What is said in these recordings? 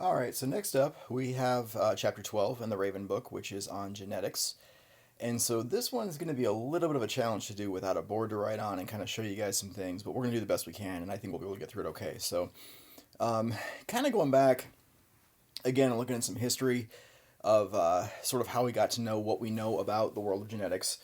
All right, so next up we have chapter 12 in the Raven book, which is on genetics. And so this one is going to be a little bit of a challenge to do without a board to write on and kind of show you guys some things, but we're going to do the best we can, and I think we'll be able to get through it okay. So, kind of going back again and looking at some history of sort of how we got to know what we know about the world of genetics,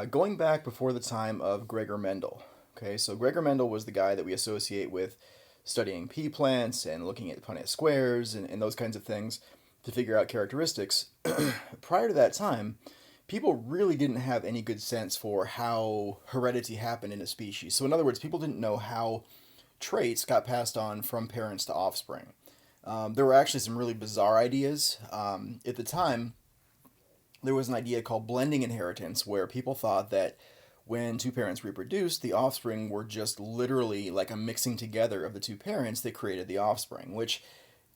going back before the time of Gregor Mendel. Okay, so Gregor Mendel was the guy that we associate with studying pea plants and looking at Punnett squares and those kinds of things to figure out characteristics. Prior to that time, people really didn't have any good sense for how heredity happened in a species. So, in other words, people didn't know how traits got passed on from parents to offspring. There were actually some really bizarre ideas. At the time, there was an idea called blending inheritance, where people thought that when two parents reproduced, the offspring were just literally like a mixing together of the two parents that created the offspring, which,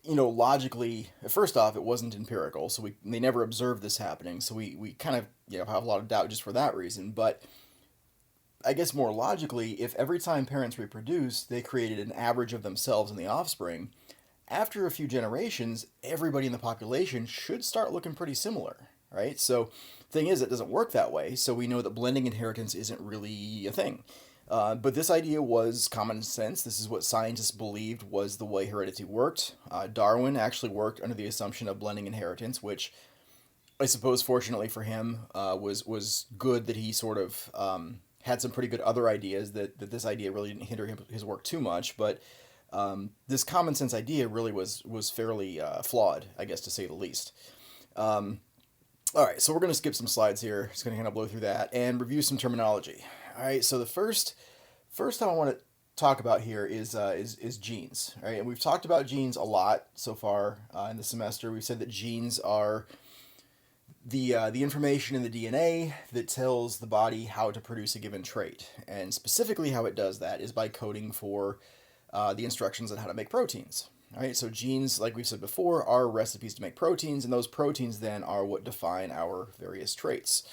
logically, first off, it wasn't empirical, so they never observed this happening, so we kind of, have a lot of doubt just for that reason. But I guess more logically, if every time parents reproduced, they created an average of themselves and the offspring, after a few generations, everybody in the population should start looking pretty similar, right? So, thing is, it doesn't work that way. So we know that blending inheritance isn't really a thing. But this idea was common sense. This is what scientists believed was the way heredity worked. Darwin actually worked under the assumption of blending inheritance, which I suppose, fortunately for him, was good that he sort of had some pretty good other ideas that this idea really didn't hinder his work too much. But this common sense idea really was fairly flawed, I guess, to say the least. All right, so we're going to skip some slides here. Just going to kind of blow through that and review some terminology. All right, so the first time I want to talk about here is genes. All right, and we've talked about genes a lot so far in the semester. We've said that genes are the information in the DNA that tells the body how to produce a given trait, and specifically how it does that is by coding for the instructions on how to make proteins. All right, so genes, like we've said before, are recipes to make proteins, and those proteins then are what define our various traits.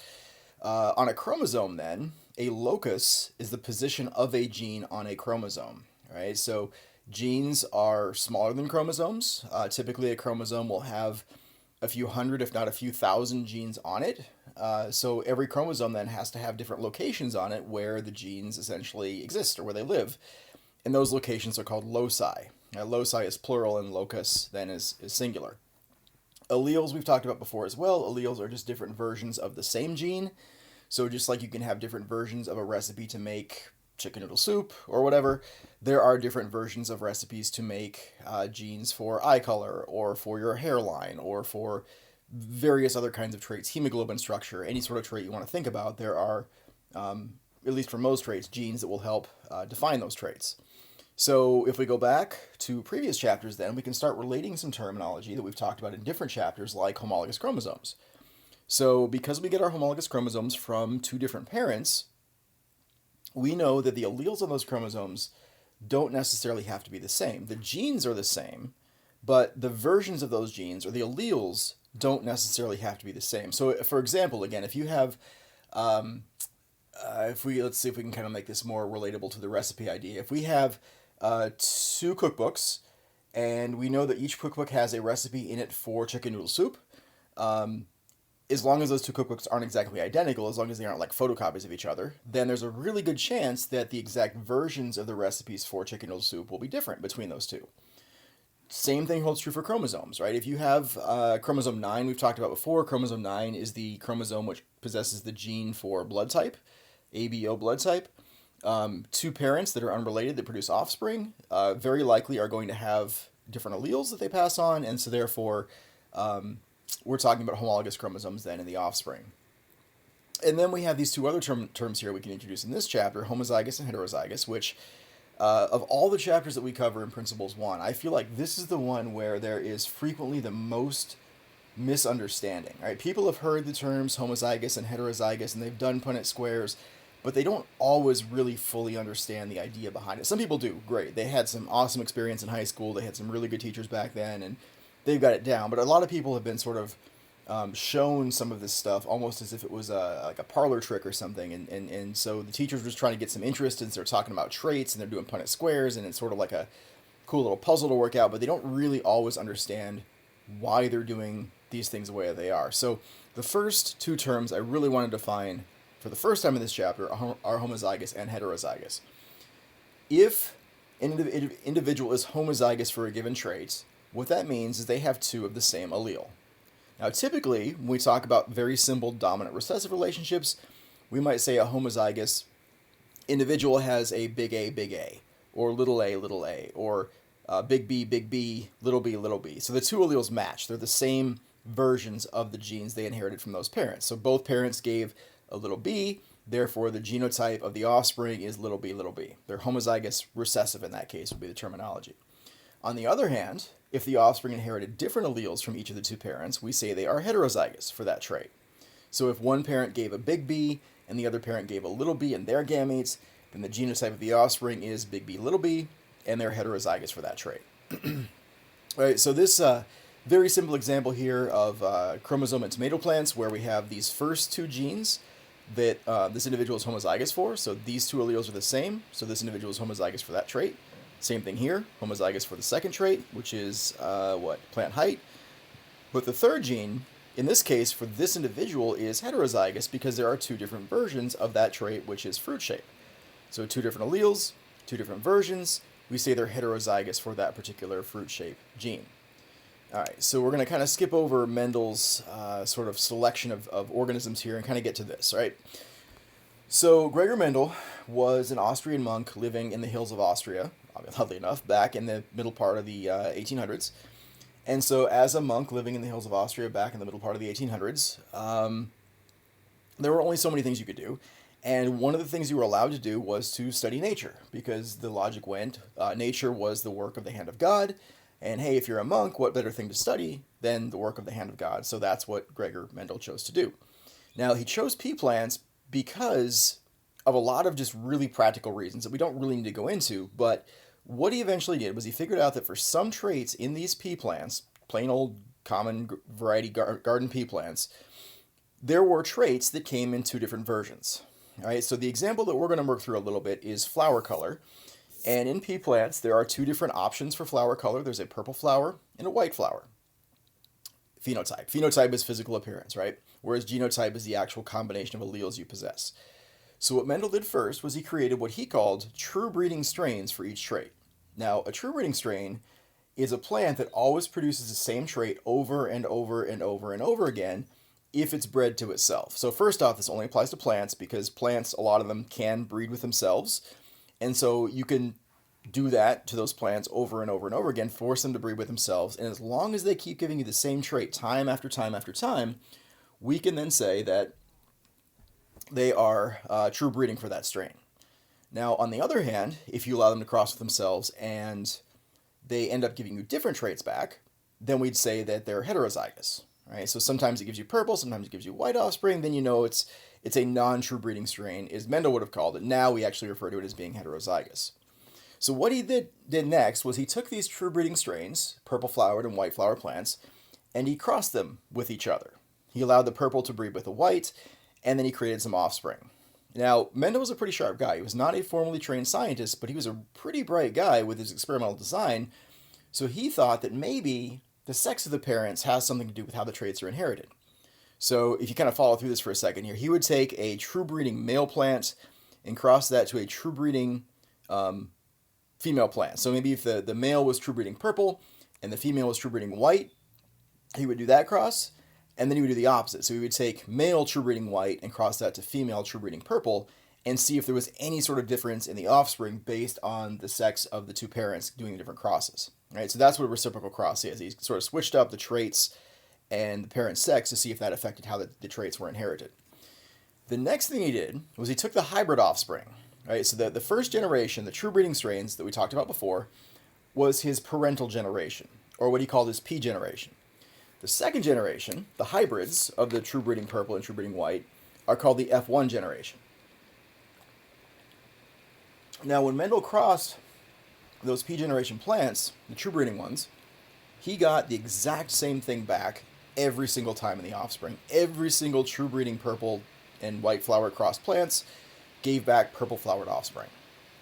On a chromosome, then, a locus is the position of a gene on a chromosome. All right, so genes are smaller than chromosomes. Typically, a chromosome will have a few hundred, if not a few thousand genes on it. So every chromosome then has to have different locations on it where the genes essentially exist or where they live. And those locations are called loci. Now, loci is plural and locus then is singular. Alleles we've talked about before as well. Alleles are just different versions of the same gene. So just like you can have different versions of a recipe to make chicken noodle soup or whatever, there are different versions of recipes to make genes for eye color or for your hairline or for various other kinds of traits, hemoglobin structure, any sort of trait you want to think about. There are, at least for most traits, genes that will help define those traits. So if we go back to previous chapters, then we can start relating some terminology that we've talked about in different chapters, like homologous chromosomes. So because we get our homologous chromosomes from two different parents, we know that the alleles on those chromosomes don't necessarily have to be the same. The genes are the same, but the versions of those genes, or the alleles, don't necessarily have to be the same. So for example, again, if you have let's see if we can kind of make this more relatable to the recipe idea. If we have two cookbooks, and we know that each cookbook has a recipe in it for chicken noodle soup, as long as those two cookbooks aren't exactly identical, as long as they aren't like photocopies of each other, then there's a really good chance that the exact versions of the recipes for chicken noodle soup will be different between those two. Same thing holds true for chromosomes, right? If you have chromosome 9, we've talked about before, chromosome 9 is the chromosome which possesses the gene for blood type, ABO blood type. Two parents that are unrelated that produce offspring very likely are going to have different alleles that they pass on, and so therefore we're talking about homologous chromosomes then in the offspring. And then we have these two other terms here we can introduce in this chapter, homozygous and heterozygous, which of all the chapters that we cover in Principles 1, I feel like this is the one where there is frequently the most misunderstanding. Right? People have heard the terms homozygous and heterozygous, and they've done Punnett squares, but they don't always really fully understand the idea behind it. Some people do, great. They had some awesome experience in high school. They had some really good teachers back then, and they've got it down. But a lot of people have been sort of shown some of this stuff almost as if it was like a parlor trick or something. And so the teachers were just trying to get some interest, and they're talking about traits, and they're doing Punnett squares, and it's sort of like cool little puzzle to work out, but they don't really always understand why they're doing these things the way they are. So the first two terms I really want to define for the first time in this chapter are homozygous and heterozygous. If an individual is homozygous for a given trait, what that means is they have two of the same allele. Now, typically, when we talk about very simple dominant recessive relationships, we might say a homozygous individual has a, big A, or little a, or big B, little b. So the two alleles match. They're the same versions of the genes they inherited from those parents. So both parents gave a little b, therefore the genotype of the offspring is little b. They're homozygous recessive in that case, would be the terminology. On the other hand, if the offspring inherited different alleles from each of the two parents, we say they are heterozygous for that trait. So if one parent gave a big B and the other parent gave a little b in their gametes, then the genotype of the offspring is big B, little b, and they're heterozygous for that trait. All right, so this very simple example here of chromosome and tomato plants where we have these first two genes that this individual is homozygous for. So these two alleles are the same. So this individual is homozygous for that trait. Same thing here, homozygous for the second trait, which is plant height. But the third gene, in this case, for this individual is heterozygous because there are two different versions of that trait, which is fruit shape. So two different alleles, two different versions. We say they're heterozygous for that particular fruit shape gene. All right, so we're going to kind of skip over Mendel's sort of selection of organisms here and kind of get to this, right? So Gregor Mendel was an Austrian monk living in the hills of Austria, oddly enough, back in the middle part of the 1800s. And so as a monk living in the hills of Austria back in the middle part of the 1800s, there were only so many things you could do. And one of the things you were allowed to do was to study nature, because the logic went, nature was the work of the hand of God. And hey, if you're a monk, what better thing to study than the work of the hand of God? So that's what Gregor Mendel chose to do. Now, he chose pea plants because of a lot of just really practical reasons that we don't really need to go into. But what he eventually did was he figured out that for some traits in these pea plants, plain old common variety garden pea plants, there were traits that came in two different versions. All right, so the example that we're going to work through a little bit is flower color. And in pea plants, there are two different options for flower color. There's a purple flower and a white flower. Phenotype. Phenotype is physical appearance, right? Whereas genotype is the actual combination of alleles you possess. So what Mendel did first was he created what he called true breeding strains for each trait. Now, a true breeding strain is a plant that always produces the same trait over and over and over and over again if it's bred to itself. So first off, this only applies to plants because plants, a lot of them can breed with themselves. And so you can do that to those plants over and over and over again, force them to breed with themselves. And as long as they keep giving you the same trait time after time after time, we can then say that they are true breeding for that strain. Now, on the other hand, if you allow them to cross with themselves and they end up giving you different traits back, then we'd say that they're heterozygous. Right? So sometimes it gives you purple, sometimes it gives you white offspring, then you know it's a non-true breeding strain, as Mendel would have called it. Now we actually refer to it as being heterozygous. So what he did next was he took these true breeding strains, purple flowered and white flowered plants, and he crossed them with each other. He allowed the purple to breed with the white, and then he created some offspring. Now, Mendel was a pretty sharp guy. He was not a formally trained scientist, but he was a pretty bright guy with his experimental design, so he thought that maybe the sex of the parents has something to do with how the traits are inherited. So if you kind of follow through this for a second here, he would take a true breeding male plant and cross that to a true breeding female plant. So maybe if the male was true breeding purple and the female was true breeding white, he would do that cross, and then he would do the opposite. So he would take male true breeding white and cross that to female true breeding purple and see if there was any sort of difference in the offspring based on the sex of the two parents doing the different crosses. Right? So that's what a reciprocal cross is. He sort of switched up the traits and the parent's sex to see if that affected how the traits were inherited. The next thing he did was he took the hybrid offspring. Right? So the first generation, the true breeding strains that we talked about before, was his parental generation, or what he called his P generation. The second generation, the hybrids of the true breeding purple and true breeding white, are called the F1 generation. Now, when Mendel crossed those P generation plants, the true breeding ones, he got the exact same thing back every single time in the offspring. Every single true breeding purple and white flower crossed plants gave back purple flowered offspring.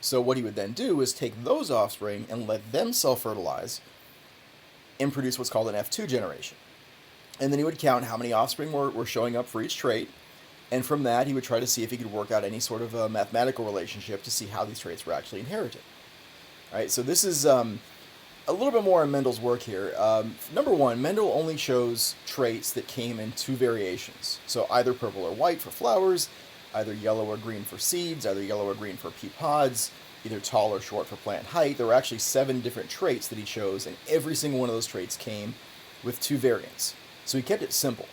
So what he would then do is take those offspring and let them self-fertilize and produce what's called an F2 generation. And then he would count how many offspring were showing up for each trait. And from that, he would try to see if he could work out any sort of a mathematical relationship to see how these traits were actually inherited. All right, so this is a little bit more on Mendel's work here. Number one, Mendel only chose traits that came in two variations. So either purple or white for flowers, either yellow or green for seeds, either yellow or green for pea pods, either tall or short for plant height. There were actually 7 different traits that he chose, and every single one of those traits came with 2 variants. So he kept it simple.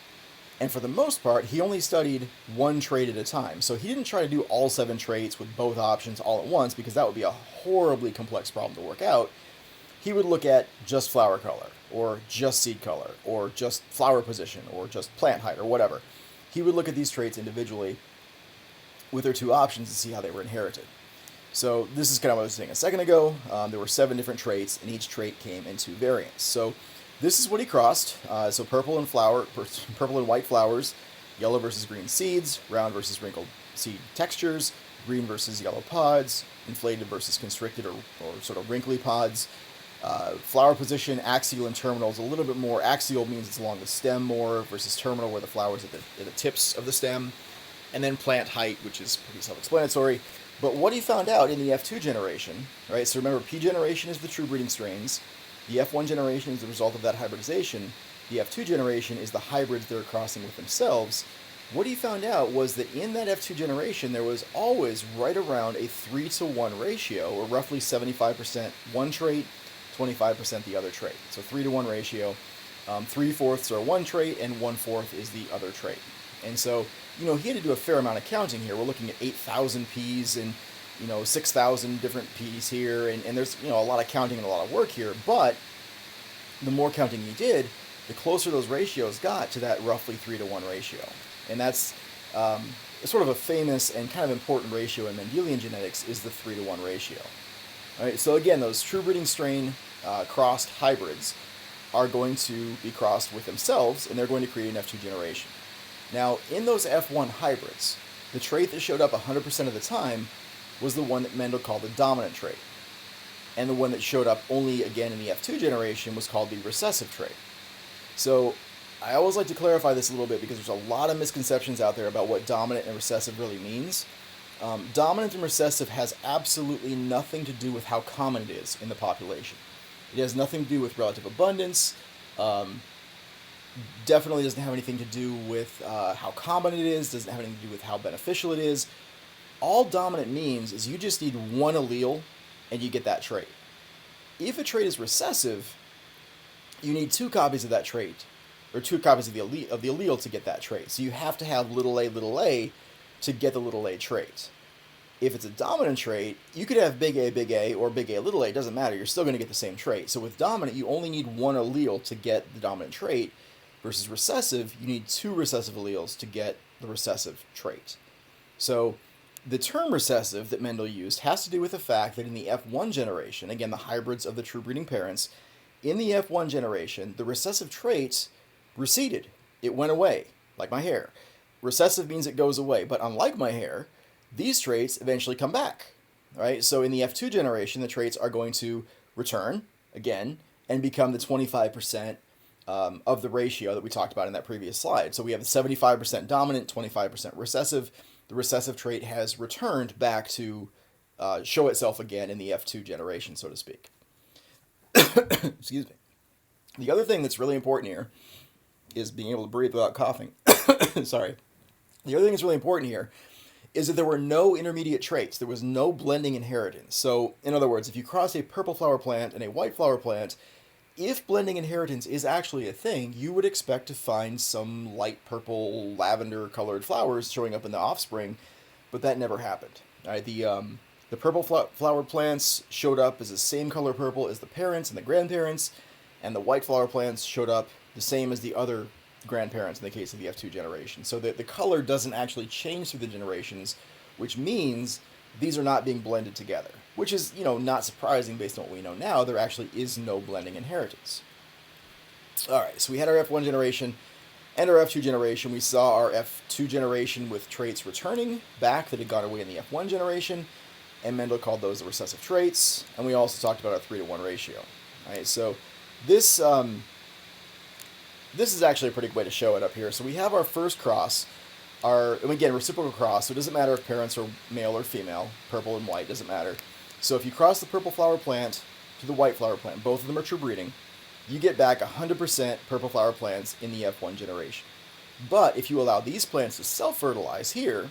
And for the most part, he only studied one trait at a time. So he didn't try to do all 7 traits with both options all at once, because that would be a horribly complex problem to work out. He would look at just flower color, or just seed color, or just flower position, or just plant height, or whatever. He would look at these traits individually with their 2 options to see how they were inherited. So this is kind of what I was saying a second ago. There were 7 different traits, and each trait came in 2 variants. So this is what he crossed. So purple and white flowers, yellow versus green seeds, round versus wrinkled seed textures, green versus yellow pods, inflated versus constricted or sort of wrinkly pods. Flower position, axial and terminal is a little bit more. Axial means it's along the stem more versus terminal, where the flower's at the tips of the stem. And then plant height, which is pretty self-explanatory. But what he found out in the F2 generation, right? So remember, P generation is the true breeding strains. The F1 generation is the result of that hybridization. The F2 generation is the hybrids they're crossing with themselves. What he found out was that in that F2 generation, there was always right around a 3-to-1 ratio, or roughly 75% one trait, 25% the other trait. So 3-to-1 ratio. 3/4 are one trait, and 1/4 is the other trait. And so, he had to do a fair amount of counting here. We're looking at 8,000 P's and, 6,000 different P's here. And there's, a lot of counting and a lot of work here. But the more counting he did, the closer those ratios got to that roughly 3-to-1 ratio. And that's sort of a famous and kind of important ratio in Mendelian genetics, is the 3-to-1 ratio. All right, so again, those true breeding strain crossed hybrids are going to be crossed with themselves, and they're going to create an F2 generation. Now, in those F1 hybrids, the trait that showed up 100% of the time was the one that Mendel called the dominant trait. And the one that showed up only again in the F2 generation was called the recessive trait. So I always like to clarify this a little bit, because there's a lot of misconceptions out there about what dominant and recessive really means. Dominant and recessive has absolutely nothing to do with how common it is in the population. It has nothing to do with relative abundance. Definitely doesn't have anything to do with how common it is, doesn't have anything to do with how beneficial it is. All dominant means is you just need one allele and you get that trait. If a trait is recessive, you need 2 copies of that trait, or 2 copies of the allele to get that trait. So you have to have little a to get the little a trait. If it's a dominant trait, you could have big A, or big A, little a, it doesn't matter. You're still going to get the same trait. So with dominant, you only need 1 allele to get the dominant trait, versus recessive, you need 2 recessive alleles to get the recessive trait. So the term recessive that Mendel used has to do with the fact that in the F1 generation, again, the hybrids of the true breeding parents, in the F1 generation, the recessive traits receded. It went away, like my hair. Recessive means it goes away, but unlike my hair, these traits eventually come back, right? So in the F2 generation, the traits are going to return again and become the 25% of the ratio that we talked about in that previous slide. So we have 75% dominant, 25% recessive. The recessive trait has returned back to show itself again in the F2 generation, so to speak. Excuse me. The other thing that's really important here is being able to breathe without coughing. Sorry. The other thing that's really important here is that there were no intermediate traits. There was no blending inheritance. So, in other words, if you cross a purple flower plant and a white flower plant, if blending inheritance is actually a thing, you would expect to find some light purple, lavender colored flowers showing up in the offspring, but that never happened. All right, the purple flower plants showed up as the same color purple as the parents and the grandparents, and the white flower plants showed up the same as the other grandparents in the case of the F2 generation. So the color doesn't actually change through the generations, which means these are not being blended together, which is, not surprising based on what we know now. There actually is no blending inheritance. All right, so we had our F1 generation and our F2 generation. We saw our F2 generation with traits returning back that had gone away in the F1 generation. and Mendel called those the recessive traits, and we also talked about a 3-to-1 ratio. All right, so this this is actually a pretty good way to show it up here. So we have our first cross, and again, reciprocal cross, so it doesn't matter if parents are male or female, purple and white, doesn't matter. So if you cross the purple flower plant to the white flower plant, both of them are true breeding, you get back 100% purple flower plants in the F1 generation. But if you allow these plants to self-fertilize here,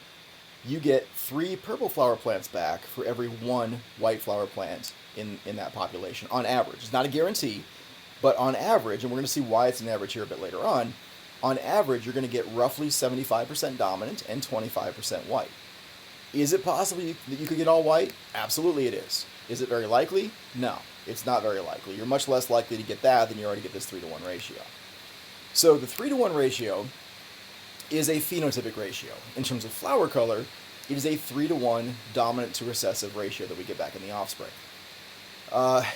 you get 3 purple flower plants back for every 1 white flower plant in that population, on average. It's not a guarantee, but on average, and we're going to see why it's an average here a bit later on average, you're going to get roughly 75% dominant and 25% white. Is it possible that you could get all white? Absolutely it is. Is it very likely? No, it's not very likely. You're much less likely to get that than you are to get this 3-to-1 ratio. So the 3-to-1 ratio is a phenotypic ratio. In terms of flower color, it is a 3-to-1 dominant to recessive ratio that we get back in the offspring.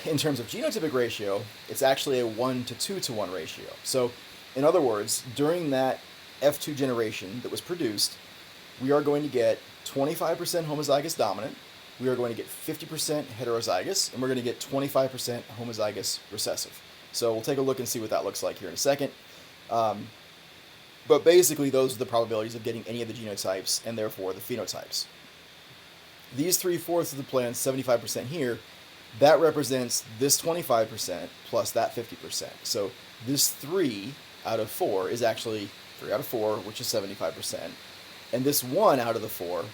In terms of genotypic ratio, it's actually a 1 to 2-to-1 ratio. So, in other words, during that F2 generation that was produced, we are going to get 25% homozygous dominant, we are going to get 50% heterozygous, and we're going to get 25% homozygous recessive. So we'll take a look and see what that looks like here in a second. But basically, those are the probabilities of getting any of the genotypes, and therefore the phenotypes. These 3/4 of the plants, 75% here, that represents this 25% plus that 50%. So this 3 out of 4 is actually 3 out of 4, which is 75%. And this 1 out of the 4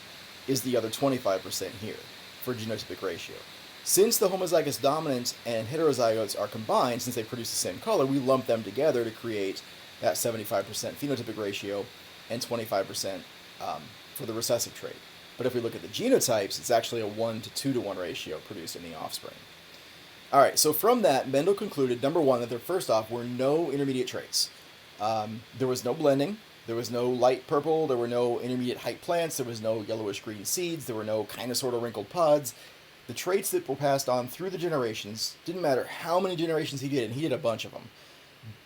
is the other 25% here for genotypic ratio. Since the homozygous dominant and heterozygotes are combined, since they produce the same color, we lump them together to create that 75% phenotypic ratio and 25% for the recessive trait. But if we look at the genotypes, it's actually a 1 to 2-to-1 ratio produced in the offspring. All right, so from that, Mendel concluded, number one, that there first off were no intermediate traits. There was no blending, there was no light purple, there were no intermediate height plants, there was no yellowish green seeds, there were no kind of sort of wrinkled pods. The traits that were passed on through the generations, didn't matter how many generations he did, and he did a bunch of them,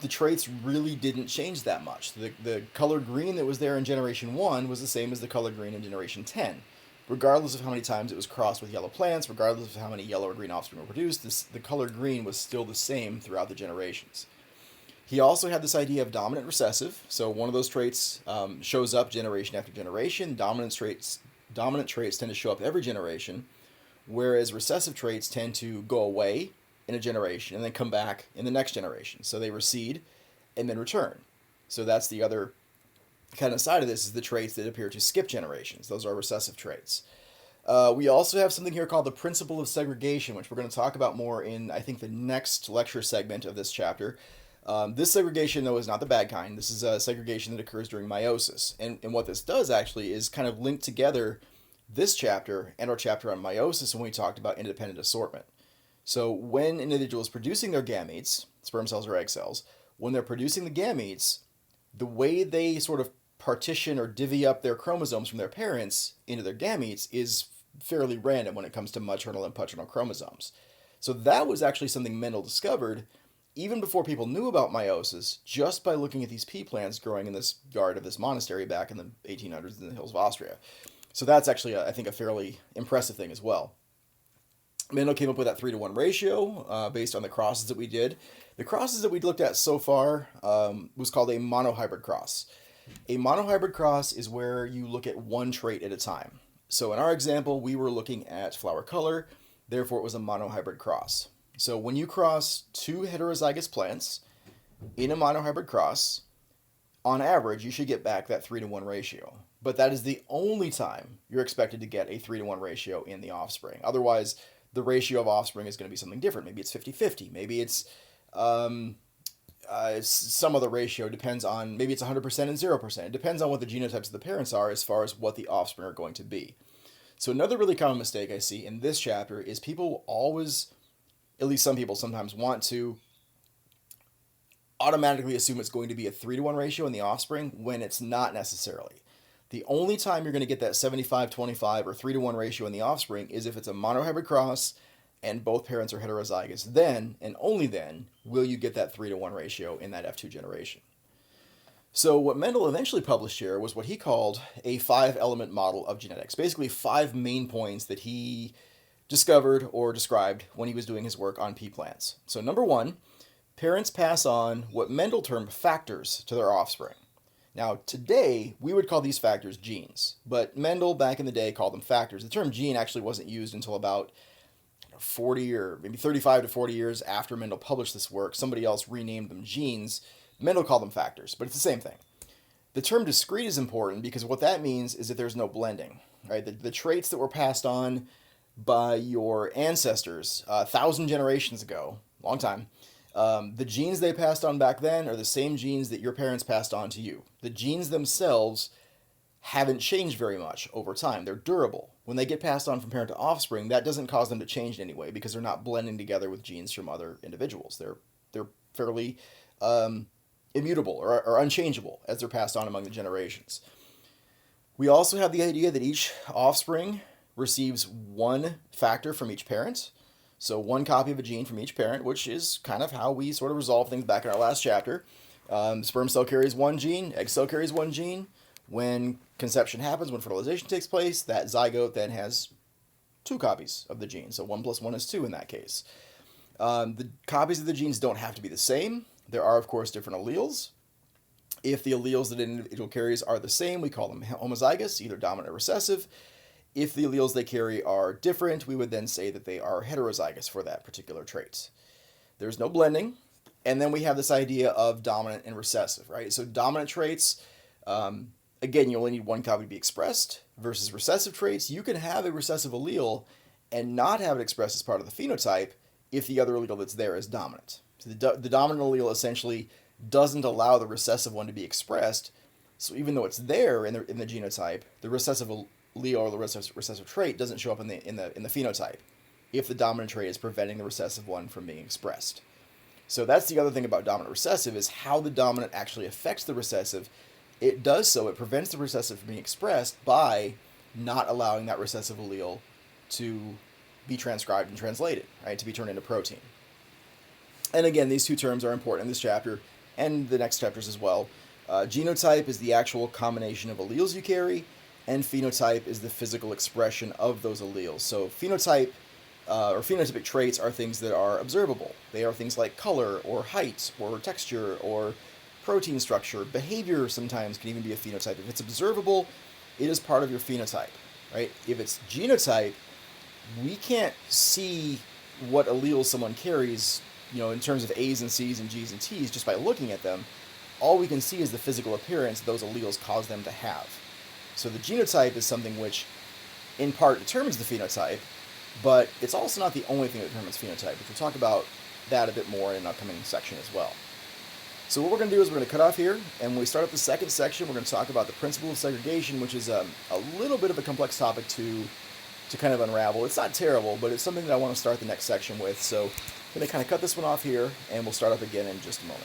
the traits really didn't change that much. The color green that was there in generation 1 was the same as the color green in generation 10. Regardless of how many times it was crossed with yellow plants, regardless of how many yellow or green offspring were produced, the color green was still the same throughout the generations. He also had this idea of dominant recessive, so one of those traits shows up generation after generation. Dominant traits tend to show up every generation, whereas recessive traits tend to go away in a generation and then come back in the next generation. So they recede and then return. So that's the other kind of side of this, is the traits that appear to skip generations. Those are recessive traits. We also have something here called the principle of segregation, which we're going to talk about more in, I think, the next lecture segment of this chapter. This segregation, though, is not the bad kind. This is a segregation that occurs during meiosis. And what this does, actually, is kind of link together this chapter and our chapter on meiosis when we talked about independent assortment. So when an individual is producing their gametes, sperm cells or egg cells, when they're producing the gametes, the way they sort of partition or divvy up their chromosomes from their parents into their gametes is fairly random when it comes to maternal and paternal chromosomes. So that was actually something Mendel discovered even before people knew about meiosis, just by looking at these pea plants growing in this yard of this monastery back in the 1800s in the hills of Austria. So that's actually, I think, a fairly impressive thing as well. Mendel came up with that 3-to-1 ratio based on the crosses that we did. The crosses that we looked at so far was called a monohybrid cross. A monohybrid cross is where you look at one trait at a time. So in our example, we were looking at flower color, therefore it was a monohybrid cross. So when you cross 2 heterozygous plants in a monohybrid cross, on average, you should get back that 3-to-1 ratio. But that is the only time you're expected to get a 3-to-1 ratio in the offspring. Otherwise, the ratio of offspring is going to be something different. Maybe it's 50-50. Maybe it's some other ratio. Depends on, maybe it's 100% and 0%. It depends on what the genotypes of the parents are as far as what the offspring are going to be. So another really common mistake I see in this chapter is people always, at least some people sometimes, want to automatically assume it's going to be a 3-to-1 ratio in the offspring when it's not necessarily. The only time you're going to get that 75-25 or 3-to-1 ratio in the offspring is if it's a monohybrid cross and both parents are heterozygous. Then, and only then, will you get that 3-to-1 ratio in that F2 generation. So what Mendel eventually published here was what he called a 5-element model of genetics. Basically 5 main points that he discovered or described when he was doing his work on pea plants. So number one, parents pass on what Mendel termed factors to their offspring. Now, today, we would call these factors genes, but Mendel back in the day called them factors. The term gene actually wasn't used until about 40 or maybe 35 to 40 years after Mendel published this work. Somebody else renamed them genes. Mendel called them factors, but it's the same thing. The term discrete is important because what that means is that there's no blending, right? The traits that were passed on by your ancestors 1,000 generations ago, long time, the genes they passed on back then are the same genes that your parents passed on to you. The genes themselves haven't changed very much over time. They're durable. When they get passed on from parent to offspring, that doesn't cause them to change in any way because they're not blending together with genes from other individuals. They're fairly immutable or unchangeable as they're passed on among the generations. We also have the idea that each offspring receives one factor from each parent. So one copy of a gene from each parent, which is kind of how we sort of resolve things back in our last chapter. Sperm cell carries one gene, egg cell carries one gene. When conception happens, when fertilization takes place, that zygote then has two copies of the gene. So 1 + 1 is 2 in that case. The copies of the genes don't have to be the same. There are, of course, different alleles. If the alleles that an individual carries are the same, we call them homozygous, either dominant or recessive. If the alleles they carry are different, we would then say that they are heterozygous for that particular trait. There's no blending. And then we have this idea of dominant and recessive, right? So dominant traits, again, you only need one copy to be expressed, versus recessive traits. You can have a recessive allele and not have it expressed as part of the phenotype if the other allele that's there is dominant. So the dominant allele essentially doesn't allow the recessive one to be expressed. So even though it's there in the genotype, the recessive allele or the recessive trait doesn't show up in the phenotype if the dominant trait is preventing the recessive one from being expressed. So that's the other thing about dominant recessive is how the dominant actually affects the recessive. It does so. It prevents the recessive from being expressed by not allowing that recessive allele to be transcribed and translated, right, to be turned into protein. And again, these two terms are important in this chapter and the next chapters as well. Genotype is the actual combination of alleles you carry, and phenotype is the physical expression of those alleles. So phenotype or phenotypic traits are things that are observable. They are things like color or height or texture or protein structure. Behavior sometimes can even be a phenotype. If it's observable, it is part of your phenotype, right? If it's genotype, we can't see what alleles someone carries, in terms of A's and C's and G's and T's just by looking at them. All we can see is the physical appearance those alleles cause them to have. So the genotype is something which, in part, determines the phenotype, but it's also not the only thing that determines phenotype, which we'll talk about that a bit more in an upcoming section as well. So what we're going to do is we're going to cut off here, and when we start up the second section, we're going to talk about the principle of segregation, which is a little bit of a complex topic to kind of unravel. It's not terrible, but it's something that I want to start the next section with. So I'm going to kind of cut this one off here, and we'll start up again in just a moment.